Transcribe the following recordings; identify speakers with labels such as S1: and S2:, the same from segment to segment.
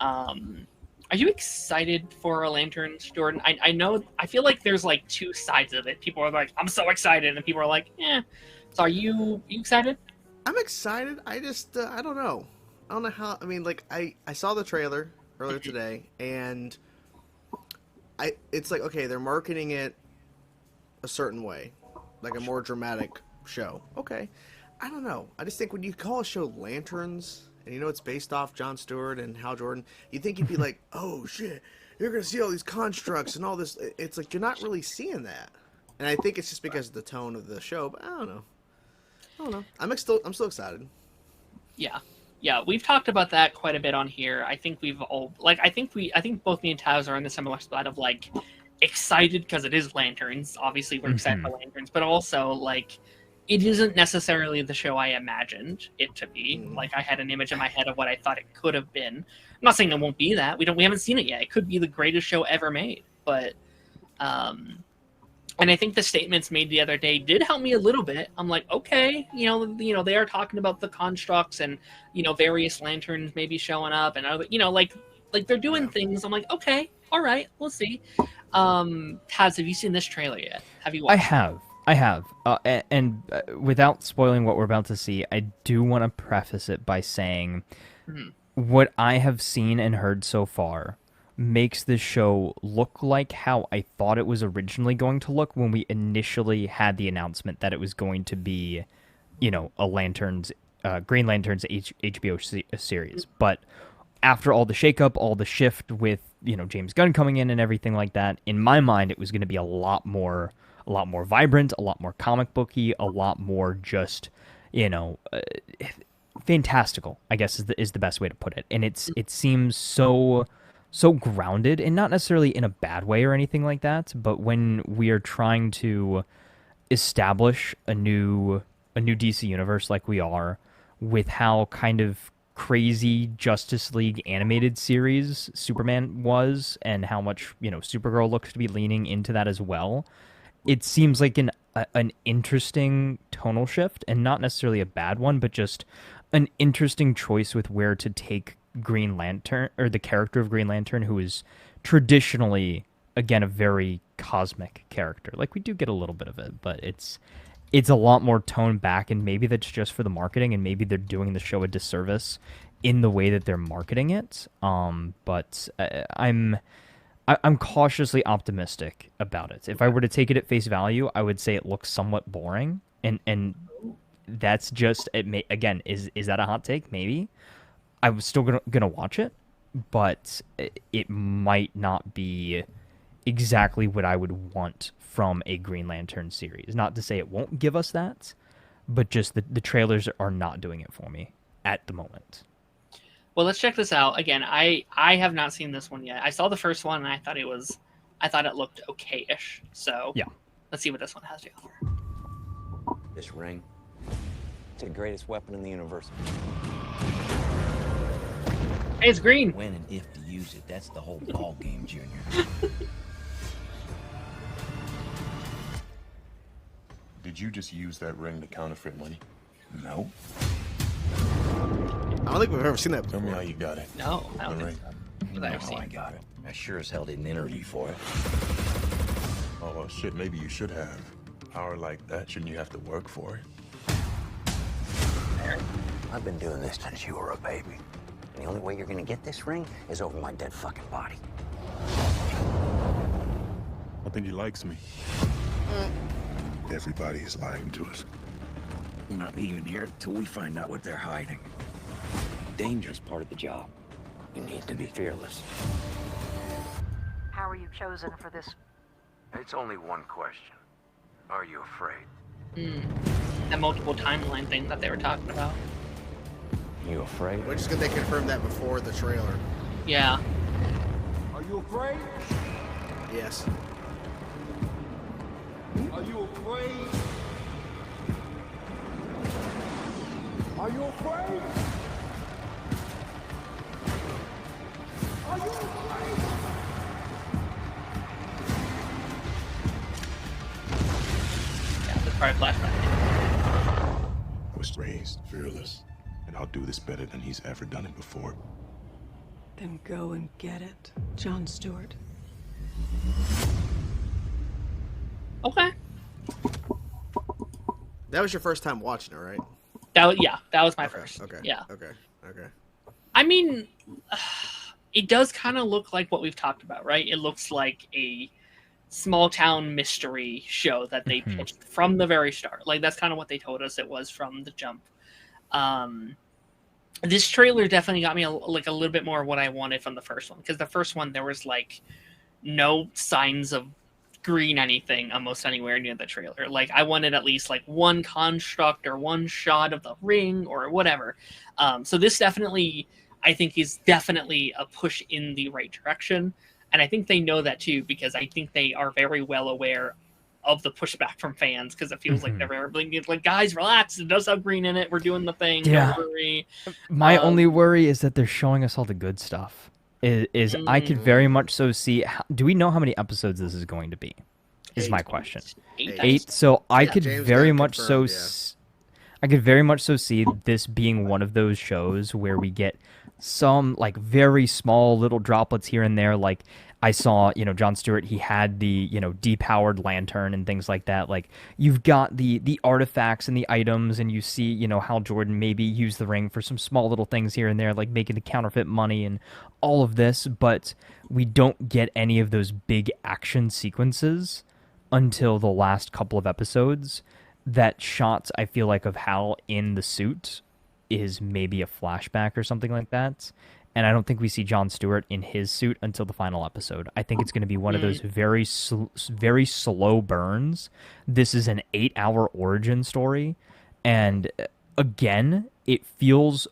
S1: Are you excited for our lanterns, Jordan? I know, I feel like there's like two sides of it. People are like, I'm so excited, and people are like, eh. So are you excited?
S2: I'm excited. I just I don't know. I don't know how. I mean, like I saw the trailer earlier today, and it's like okay, they're marketing it a certain way, like a more dramatic show. Okay, I don't know. I just think when you call a show Lanterns, and you know it's based off Jon Stewart and Hal Jordan, you think you'd be like, oh shit, you're gonna see all these constructs and all this. It's like you're not really seeing that, and I think it's just because of the tone of the show. But I don't know. I don't know. I'm still excited.
S1: Yeah. Yeah, we've talked about that quite a bit on here. I think we've all like I think both me and Taz are in the similar spot of like excited because it is lanterns. Obviously we're excited for lanterns, but also like it isn't necessarily the show I imagined it to be. Like I had an image in my head of what I thought it could have been. I'm not saying it won't be that. We haven't seen it yet. It could be the greatest show ever made. But and I think the statements made the other day did help me a little bit. I'm like, okay, they are talking about the constructs and various lanterns maybe showing up and other, like they're doing things. I'm like, okay, all right, we'll see. Taz, have you seen this trailer yet? Have you watched?
S3: I have. And without spoiling what we're about to see, I do want to preface it by saying what I have seen and heard so far makes this show look like how I thought it was originally going to look when we initially had the announcement that it was going to be, a Green Lantern's HBO series. But after all the shakeup, all the shift with, James Gunn coming in and everything like that, in my mind, it was going to be a lot more vibrant, a lot more comic booky, a lot more just, fantastical, I guess is the best way to put it. And it seems so grounded, and not necessarily in a bad way or anything like that, but when we are trying to establish a new DC universe like we are, with how kind of crazy Justice League animated series Superman was, and how much Supergirl looks to be leaning into that as well, it seems like an interesting tonal shift, and not necessarily a bad one, but just an interesting choice with where to take Green Lantern, or the character of Green Lantern, who is traditionally, again, a very cosmic character. Like, we do get a little bit of it, but it's a lot more toned back, and maybe that's just for the marketing, and maybe they're doing the show a disservice in the way that they're marketing it. But I'm cautiously optimistic about it. If I were to take it at face value, I would say it looks somewhat boring, and that's just again, is that a hot take? Maybe. I was still gonna watch it, but it might not be exactly what I would want from a Green Lantern series. Not to say it won't give us that, but just the trailers are not doing it for me at the moment.
S1: Well, let's check this out. Again, I have not seen this one yet. I saw the first one and I thought it looked okay-ish. So
S3: yeah,
S1: let's see what this one has to offer.
S4: This ring, it's the greatest weapon in the universe.
S1: Hey, it's green.
S4: When and if to use it, that's the whole ball game, Junior.
S5: Did you just use that ring to counterfeit money?
S4: No.
S2: I don't think we've ever seen that before.
S5: Tell me how you got it.
S1: No, I don't
S5: The
S1: think
S5: ring.
S1: so. I've seen.
S4: I got it. I sure as hell didn't interview for it.
S5: Oh, well, shit, maybe you should have. Power like that, shouldn't you have to work for it?
S4: I've been doing this since you were a baby. And the only way you're gonna get this ring is over my dead fucking body.
S5: I think he likes me. Everybody is lying to us.
S6: We're not leaving here till we find out what they're hiding. Danger's part of the job. You need to be fearless.
S7: How are you chosen for this?
S8: It's only one question. Are you afraid?
S1: That multiple timeline thing that they were talking about.
S4: You afraid?
S2: We're just gonna they confirmed that before the trailer.
S1: Yeah.
S8: Are you afraid?
S2: Yes.
S8: Are you afraid? Are you afraid? Are you afraid?
S1: Yeah, that's probably flashback.
S5: I was raised fearless, and I'll do this better than he's ever done it before.
S7: Then go and get it, Jon Stewart.
S1: Okay.
S2: That was your first time watching it, right?
S1: That was my
S2: Okay,
S1: first.
S2: Okay.
S1: Yeah.
S2: Okay.
S1: I mean, it does kind of look like what we've talked about, right? It looks like a small town mystery show that they pitched from the very start. Like that's kind of what they told us it was from the jump. This trailer definitely got me a little bit more of what I wanted from the first one, because the first one there was like no signs of green anything almost anywhere near the trailer. Like I wanted at least like one construct or one shot of the ring or whatever. So this definitely, I think, is definitely a push in the right direction. And I think they know that too, because I think they are very well aware of the pushback from fans, because it feels like they're very like, guys, relax, it does have green in it, we're doing the thing, don't worry.
S3: My only worry is that they're showing us all the good stuff. I could very much so see. Do we know how many episodes this is going to be? Is my question. 8. So I could
S2: James
S3: very
S2: got
S3: much so.
S2: confirmed,
S3: I could very much so see this being one of those shows where we get some like very small little droplets here and there. Like I saw, Jon Stewart, he had the, depowered lantern and things like that. Like you've got the artifacts and the items, and you see, Hal Jordan maybe use the ring for some small little things here and there, like making the counterfeit money and all of this. But we don't get any of those big action sequences until the last couple of episodes. That shots, I feel like, of Hal in the suit is maybe a flashback or something like that. And I don't think we see Jon Stewart in his suit until the final episode. I think it's going to be one of those very slow burns. This is an 8-hour origin story. And again, it feels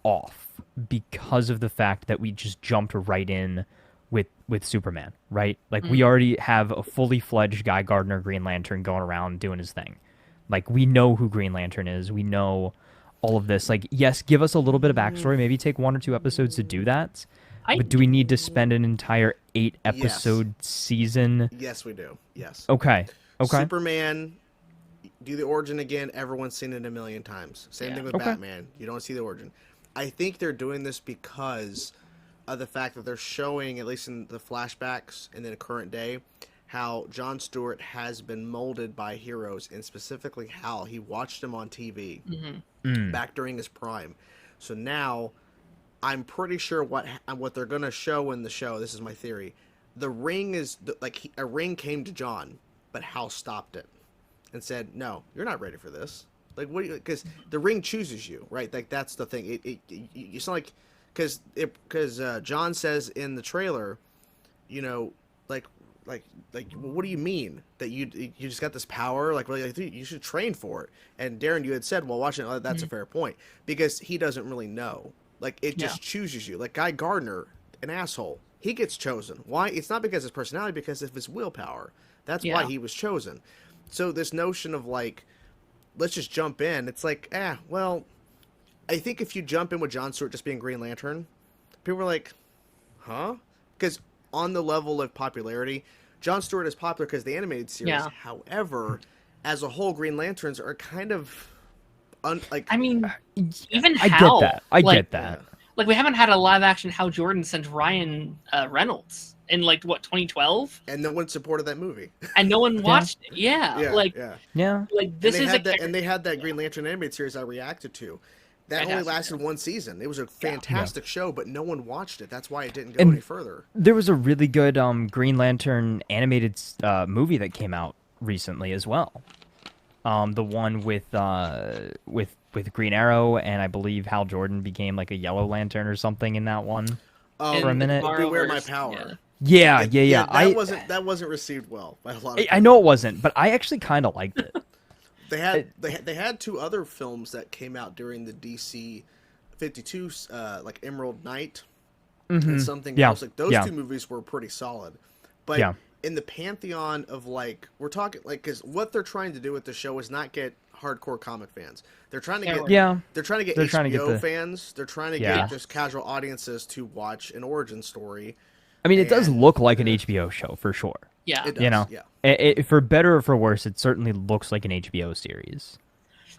S3: off because of the fact that we just jumped right in with Superman, right? Like we already have a fully fledged Guy Gardner Green Lantern going around doing his thing. Like we know who Green Lantern is. We know all of this. Like, yes, give us a little bit of backstory. Maybe take 1 or 2 episodes to do that. But do we need to spend an entire 8-episode season?
S2: Yes, we do. Yes.
S3: Okay.
S2: Superman, do the origin again. Everyone's seen it a million times. Same thing with Batman. You don't see the origin. I think they're doing this because of the fact that they're showing, at least in the flashbacks and then current day, how Jon Stewart has been molded by heroes, and specifically Hal. He watched him on TV back during his prime. So now, I'm pretty sure what they're going to show in the show, this is my theory, the ring is, a ring came to Jon, but Hal stopped it and said, no, you're not ready for this. Like, what? Because the ring chooses you, right? Like, that's the thing. It's not like, because Jon says in the trailer, like, what do you mean that you just got this power? Like, well, you should train for it. And Darren, you had said, well, watching it, that's a fair point, because he doesn't really know. Like, it just chooses you. Like Guy Gardner, an asshole, he gets chosen. Why? It's not because of his personality, because of his willpower. That's why he was chosen. So this notion of like, let's just jump in. It's like, well, I think if you jump in with Jon Stewart just being Green Lantern, people are like, huh? Because on the level of popularity, Jon Stewart is popular because of the animated series.
S1: Yeah.
S2: However, as a whole, Green Lanterns are kind of
S1: I mean, even
S3: I
S1: Hal.
S3: get that. I get that.
S1: Like, we haven't had a live action Hal Jordan since Ryan Reynolds in, like, what, 2012?
S2: And no one supported that movie.
S1: And no one watched it. Yeah. Like, this is
S2: and they had that Green Lantern animated series I reacted to. That only lasted 1 season. It was a fantastic show, but no one watched it. That's why it didn't go any further.
S3: There was a really good Green Lantern animated movie that came out recently as well. The one with Green Arrow, and I believe Hal Jordan became like a Yellow Lantern or something in that one for a minute.
S2: Beware My Power.
S3: Yeah.
S2: That wasn't received well by a lot of people.
S3: I know it wasn't, but I actually kind of liked it.
S2: They had 2 other films that came out during the DC 52, like Emerald Knight and something else. Like those 2 movies were pretty solid, but in the pantheon of like, we're talking like, because what they're trying to do with the show is not get hardcore comic fans. They're trying to get HBO fans. They're trying to get just casual audiences to watch an origin story.
S3: I mean, it does look like an HBO show for sure.
S1: Yeah,
S2: it does.
S3: It, for better or for worse, it certainly looks like an HBO series.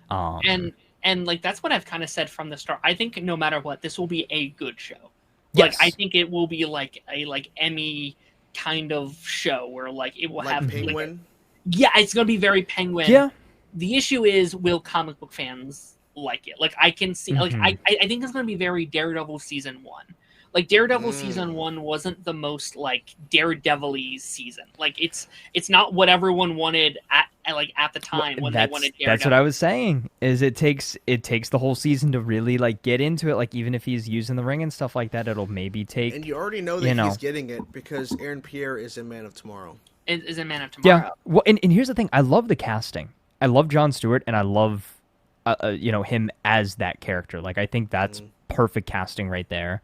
S1: And like, that's what I've kind of said from the start. I think no matter what, this will be a good show. Like,
S3: Yes.
S1: I think it will be like a Emmy kind of show where like it will
S2: Like
S1: have
S2: Penguin.
S1: yeah, it's gonna be very Penguin.
S3: Yeah.
S1: The issue is, will comic book fans like it? Like, I can see, like,
S3: Mhm.
S1: I think it's gonna be very Daredevil season 1. Like, Daredevil
S2: Mm.
S1: season 1 wasn't the most like Daredevil-y season. Like, it's not what everyone wanted at the time when they wanted Daredevil.
S3: That's what I was saying. Is it takes the whole season to really like get into it. Like even if he's using the ring and stuff like that, it'll maybe take.
S2: And you already know that he's getting it because Aaron Pierre is in Man of Tomorrow.
S1: Is in Man of Tomorrow.
S3: Yeah. Well, and here's the thing. I love the casting. I love Jon Stewart, and I love, him as that character. Like I think that's perfect casting right there.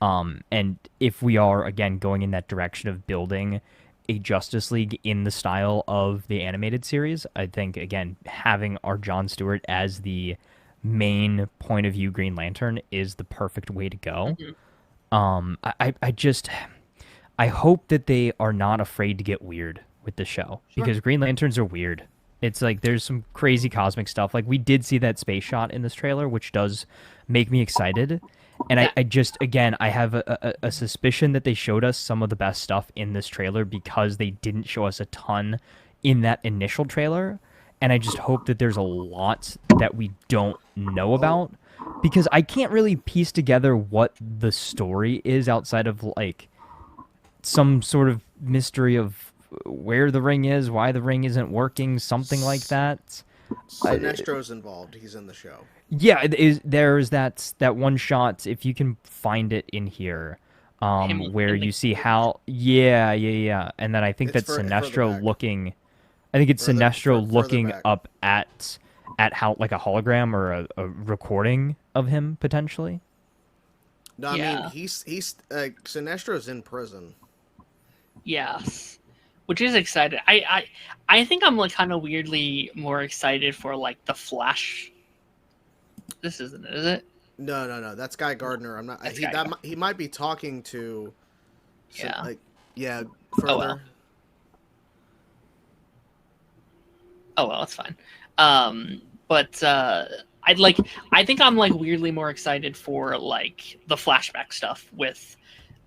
S3: And if we are again going in that direction of building a Justice League in the style of the animated series, I think again having our Jon Stewart as the main point of view Green Lantern is the perfect way to go. I hope that they are not afraid to get weird with the show because Green Lanterns are weird. It's like there's some crazy cosmic stuff. Like we did see that space shot in this trailer, which does make me excited. And I just, again, I have a suspicion that they showed us some of the best stuff in this trailer because they didn't show us a ton in that initial trailer. And I just hope that there's a lot that we don't know about because I can't really piece together what the story is outside of like some sort of mystery of where the ring is, why the ring isn't working, something like that.
S2: Sinestro's involved. He's in the show.
S3: Yeah, there's that one shot, if you can find it in here, where you see how, yeah, and then I think that's Sinestro looking, I think it's Sinestro looking up at how like a hologram or a recording of him potentially.
S2: No, I mean he's Sinestro's in prison.
S1: Yes, which is exciting. I think I'm like kind of weirdly more excited for like the Flash. This isn't it, is it?
S2: No. That's Guy Gardner. I'm not. He might be talking to. Further.
S1: Oh well, it's fine. But I think I'm like weirdly more excited for like the flashback stuff with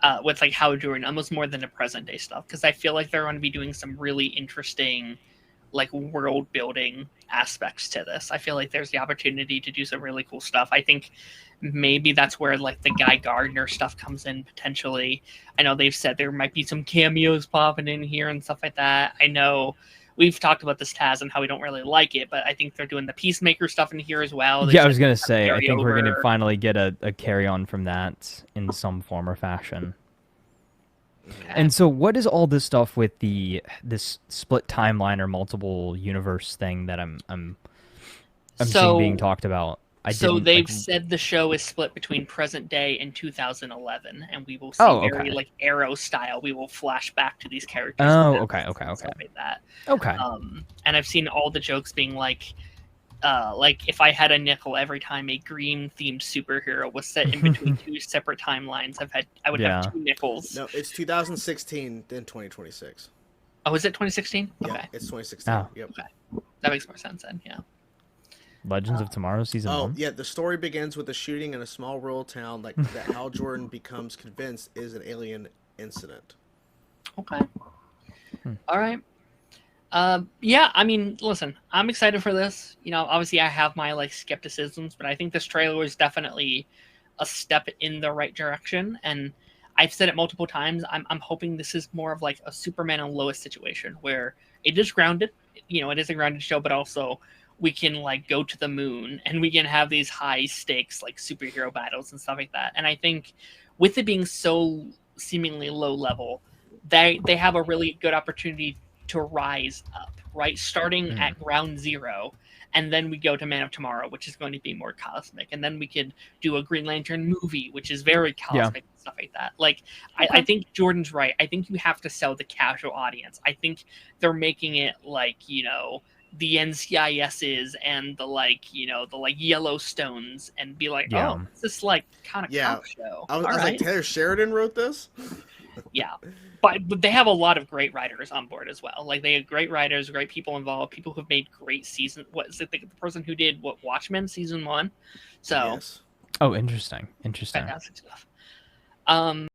S1: like Hal Jordan, almost more than the present day stuff, because I feel like they're going to be doing some really interesting like world building aspects to this. I feel like there's the opportunity to do some really cool stuff. I think maybe that's where like the Guy Gardner stuff comes in potentially. I know they've said there might be some cameos popping in here and stuff like that. I know we've talked about this Taz and how we don't really like it, but I think they're doing the Peacemaker stuff in here as well.
S3: Yeah, I was gonna say I think we're gonna finally get a carry on from that in some form or fashion. And so what is all this stuff with this split timeline or multiple universe thing that I'm seeing being talked about?
S1: They've said the show is split between present day and 2011, and we will see very like Arrow style. We will flash back to these characters.
S3: Oh, okay.
S1: Like that.
S3: Okay.
S1: And I've seen all the jokes being like if I had a nickel every time a green themed superhero was set in between two separate timelines, I would have 2 nickels.
S2: No, it's 2016, then 2026.
S1: Oh, is it 2016?
S2: Yeah,
S1: okay.
S2: It's 2016.
S3: Oh.
S2: Yep.
S1: Okay. That makes more sense then, yeah.
S3: Legends of Tomorrow season 1?
S2: Oh, yeah, the story begins with a shooting in a small rural town that Hal Jordan becomes convinced is an alien incident.
S1: Okay. All right. Yeah, I mean, listen, I'm excited for this. You know, obviously I have my like skepticisms, but I think this trailer is definitely a step in the right direction. And I've said it multiple times. I'm hoping this is more of like a Superman and Lois situation where it is grounded. You know, it is a grounded show, but also we can like go to the moon and we can have these high stakes like superhero battles and stuff like that. And I think with it being so seemingly low level, they have a really good opportunity to rise up, right? Starting at ground zero, and then we go to Man of Tomorrow, which is going to be more cosmic, and then we could do a Green Lantern movie, which is very cosmic and stuff like that. Like, I think Jordan's right. I think you have to sell the casual audience. I think they're making it like, you know, the NCISs and the like, you know, the like Yellowstones, and be like, oh, it's this like kind of cop show.
S2: I was like, Taylor Sheridan wrote this.
S1: Yeah, but they have a lot of great writers on board as well. Like, they have great writers, great people involved, people who've made great season. What is it? The person who did Watchmen season 1. So,
S3: oh, interesting.
S1: Fantastic stuff. Um,